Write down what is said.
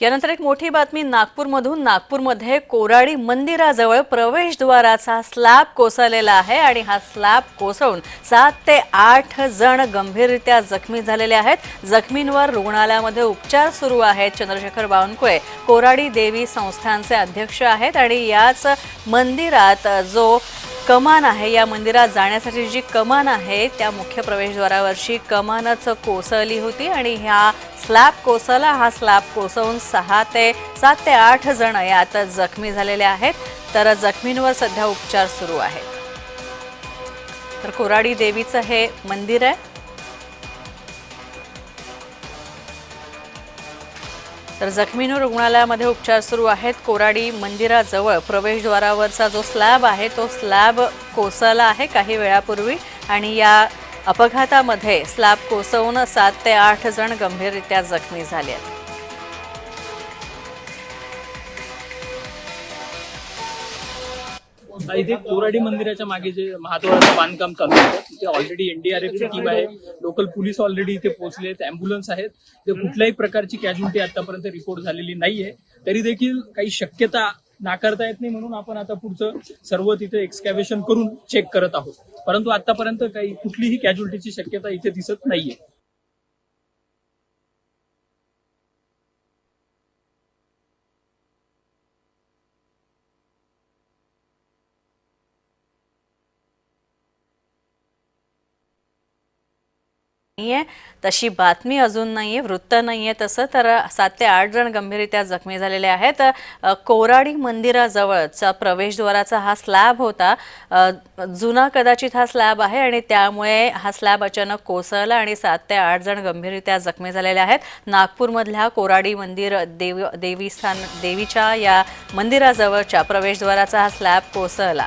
यानंतर एक मोठी बातमी नागपूरमधून। नागपूरमध्ये कोराडी मंदिराजवळ प्रवेशद्वाराचा स्लॅब कोसळलेला आहे आणि हा स्लॅब कोसळून 7 ते 8 जण गंभीररित्या जखमी झालेले आहेत। जखमींवर रुग्णालयामध्ये उपचार सुरू आहेत। चंद्रशेखर बावनकुळे कोराडी देवी संस्थानचे अध्यक्ष आहेत आणि याच मंदिरात जो कमान आहे, या मंदिरात जाण्यासाठी जी कमान आहे त्या मुख्य प्रवेशद्वारावरची कमानच कोसळली होती आणि ह्या स्लॅब कोसळला। हा स्लॅब कोसळून 7 ते 8 जण यात जखमी झालेले आहेत, तर जखमींवर सध्या उपचार सुरू आहेत। तर कोराडी देवीचं हे मंदिर आहे। तर जखमींवर रुग्णालयामध्ये उपचार सुरू आहेत। कोराडी मंदिराजवळ प्रवेशद्वारावरचा जो स्लॅब आहे तो स्लॅब कोसळला आहे काही वेळापूर्वी आणि या अपघातामध्ये स्लॅब कोसळून 7 ते 8 जण गंभीररित्या जखमी झाले आहेत। इथे कोराडी मंदिराच्या मागे जे महाद्वाराचं बांधकाम चालू आहे तिथे ऑलरेडी एनडीआरएफची टीम आहे, लोकल पोलीस ऑलरेडी इथे पोहोचले आहेत, अँब्युलन्स आहेत। ते कुठल्याही प्रकारची कॅज्युअल्टी आतापर्यंत रिपोर्ट झालेली नाहीये, तरी देखील काही शक्यता नाकारता येत नाही म्हणून आपण आता पुढचं सर्व तिथे एक्सकॅव्हेशन करून चेक करत आहोत, परंतु आतापर्यंत काही कुठलीही कॅज्युअल्टीची शक्यता इथे दिसत नाहीये। तशी बातमी अजून नाहीये, वृत्त नाहीये तसं। तर 7 ते 8 जण गंभीररित्या जखमी झालेले आहेत। कोराडी मंदिराजवळचा प्रवेशद्वाराचा हा स्लॅब होता, जुना कदाचित हा स्लॅब आहे आणि त्यामुळे हा स्लॅब अचानक कोसळला आणि 7 ते 8 जण गंभीररित्या जखमी झालेले आहेत। नागपूरमधल्या कोराडी मंदिर देवीच्या या मंदिराजवळच्या प्रवेशद्वाराचा हा स्लॅब कोसळला।